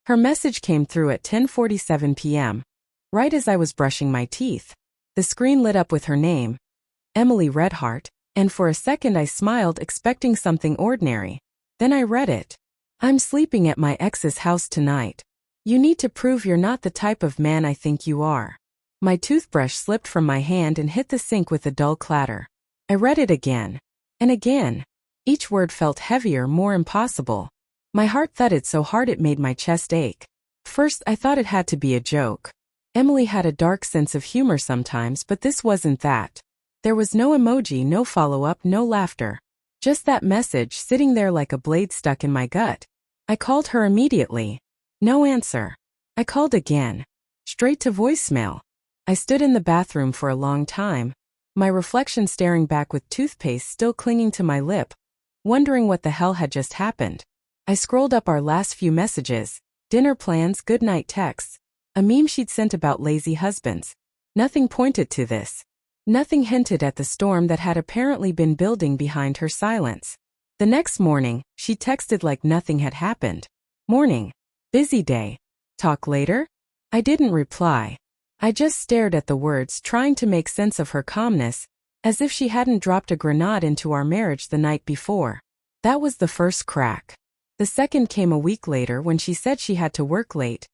Her message came through at 10:47 p.m., right as I was brushing my teeth. The screen lit up with her name, Emily Redhart, and for a second I smiled, expecting something ordinary. Then I read it. I'm sleeping at my ex's house tonight. You need to prove you're not the type of man I think you are. My toothbrush slipped from my hand and hit the sink with a dull clatter. I read it again. And again. Each word felt heavier, more impossible. My heart thudded so hard it made my chest ache. First, I thought it had to be a joke. Emily had a dark sense of humor sometimes, but this wasn't that. There was no emoji, no follow-up, no laughter. Just that message sitting there like a blade stuck in my gut. I called her immediately. No answer. I called again. Straight to voicemail. I stood in the bathroom for a long time, my reflection staring back with toothpaste still clinging to my lip, wondering what the hell had just happened. I scrolled up our last few messages, dinner plans, goodnight texts, a meme she'd sent about lazy husbands. Nothing pointed to this. Nothing hinted at the storm that had apparently been building behind her silence. The next morning, she texted like nothing had happened. Morning. Busy day. Talk later? I didn't reply. I just stared at the words, trying to make sense of her calmness, as if she hadn't dropped a grenade into our marriage the night before. That was the first crack. The second came a week later when she said she had to work late.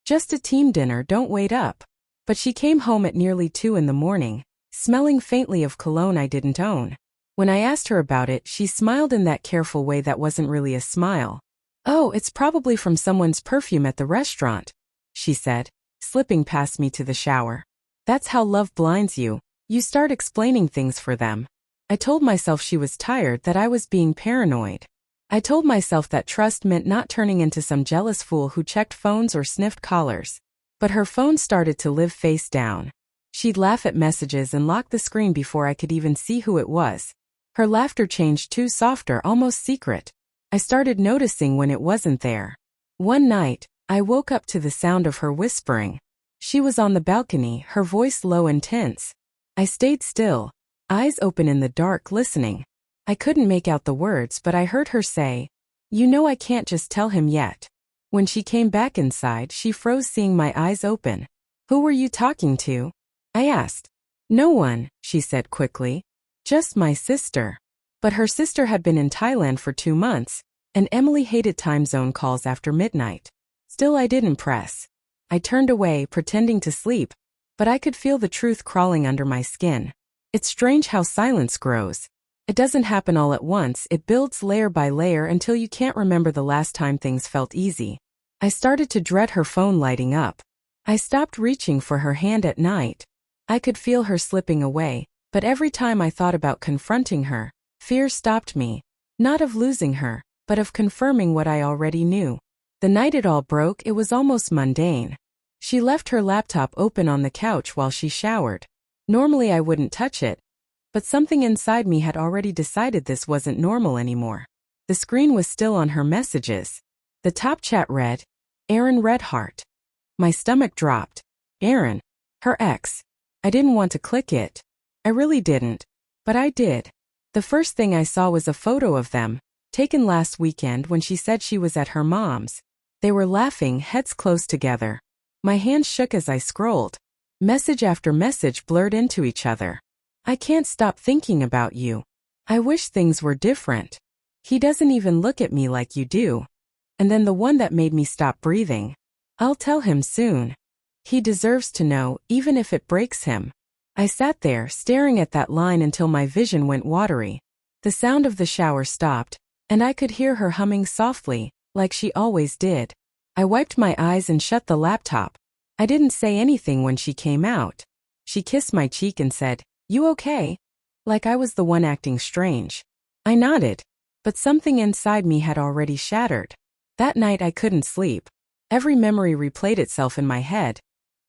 Just a team dinner, don't wait up. But she came home at nearly 2 in the morning, smelling faintly of cologne I didn't own. When I asked her about it, she smiled in that careful way that wasn't really a smile. Oh, it's probably from someone's perfume at the restaurant, she said, slipping past me to the shower. That's how love blinds you. You start explaining things for them. I told myself she was tired, that I was being paranoid. I told myself that trust meant not turning into some jealous fool who checked phones or sniffed collars. But her phone started to live face down. She'd laugh at messages and lock the screen before I could even see who it was. Her laughter changed to softer, almost secret. I started noticing when it wasn't there. One night, I woke up to the sound of her whispering. She was on the balcony, her voice low and tense. I stayed still, eyes open in the dark, listening. I couldn't make out the words, but I heard her say, "You know I can't just tell him yet." When she came back inside, she froze, seeing my eyes open. "Who were you talking to?" I asked. "No one," she said quickly. "Just my sister." But her sister had been in Thailand for 2 months, and Emily hated time zone calls after midnight. Still, I didn't press. I turned away, pretending to sleep, but I could feel the truth crawling under my skin. It's strange how silence grows. It doesn't happen all at once, it builds layer by layer until you can't remember the last time things felt easy. I started to dread her phone lighting up. I stopped reaching for her hand at night. I could feel her slipping away, but every time I thought about confronting her, fear stopped me. Not of losing her, but of confirming what I already knew. The night it all broke, it was almost mundane. She left her laptop open on the couch while she showered. Normally I wouldn't touch it, but something inside me had already decided this wasn't normal anymore. The screen was still on her messages. The top chat read, "Aaron Redhart." My stomach dropped. Aaron. Her ex. I didn't want to click it. I really didn't. But I did. The first thing I saw was a photo of them, taken last weekend when she said she was at her mom's. They were laughing, heads close together. My hands shook as I scrolled. Message after message blurred into each other. "I can't stop thinking about you. I wish things were different. He doesn't even look at me like you do." And then the one that made me stop breathing. "I'll tell him soon. He deserves to know, even if it breaks him." I sat there, staring at that line until my vision went watery. The sound of the shower stopped, and I could hear her humming softly, like she always did. I wiped my eyes and shut the laptop. I didn't say anything when she came out. She kissed my cheek and said, "You okay?" Like I was the one acting strange. I nodded, but something inside me had already shattered. That night I couldn't sleep. Every memory replayed itself in my head.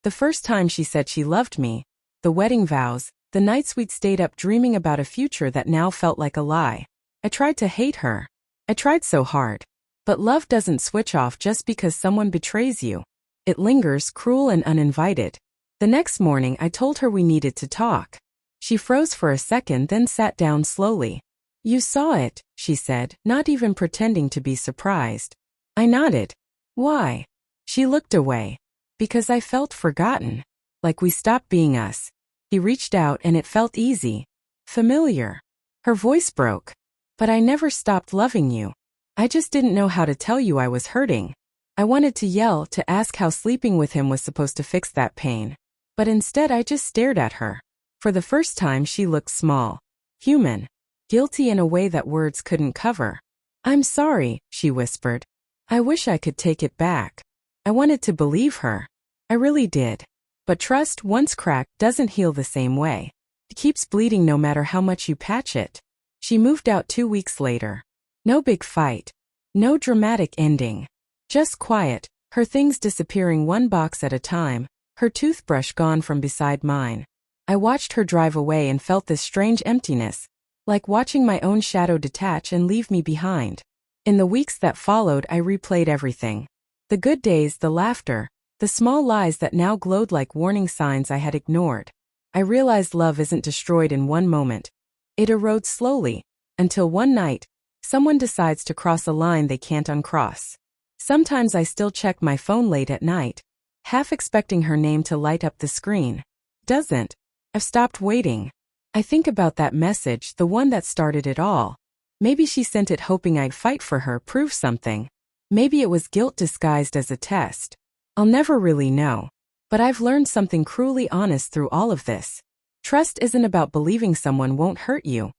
The first time she said she loved me, the wedding vows, the nights we'd stayed up dreaming about a future that now felt like a lie. I tried to hate her. I tried so hard. But love doesn't switch off just because someone betrays you. It lingers, cruel and uninvited. The next morning I told her we needed to talk. She froze for a second, then sat down slowly. "You saw it," she said, not even pretending to be surprised. I nodded. "Why?" She looked away. Because I felt forgotten. Like we stopped being us. He reached out and it felt easy. Familiar. Her voice broke. But I never stopped loving you. I just didn't know how to tell you I was hurting. I wanted to yell, to ask how sleeping with him was supposed to fix that pain. But instead I just stared at her. For the first time she looked small. Human. Guilty in a way that words couldn't cover. I'm sorry, she whispered. I wish I could take it back. I wanted to believe her. I really did. But trust, once cracked, doesn't heal the same way. It keeps bleeding no matter how much you patch it. She moved out 2 weeks later. No big fight. No dramatic ending. Just quiet, her things disappearing one box at a time, her toothbrush gone from beside mine. I watched her drive away and felt this strange emptiness, like watching my own shadow detach and leave me behind. In the weeks that followed, I replayed everything. The good days, the laughter, the small lies that now glowed like warning signs I had ignored. I realized love isn't destroyed in one moment. It erodes slowly, until one night, someone decides to cross a line they can't uncross. Sometimes I still check my phone late at night, half expecting her name to light up the screen. Doesn't. I've stopped waiting. I think about that message, the one that started it all. Maybe she sent it hoping I'd fight for her, prove something. Maybe it was guilt disguised as a test. I'll never really know. But I've learned something cruelly honest through all of this. Trust isn't about believing someone won't hurt you.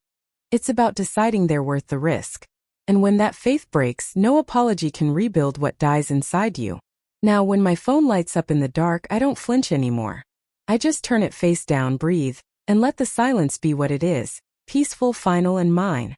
It's about deciding they're worth the risk. And when that faith breaks, no apology can rebuild what dies inside you. Now, when my phone lights up in the dark, I don't flinch anymore. I just turn it face down, breathe, and let the silence be what it is, peaceful, final, and mine.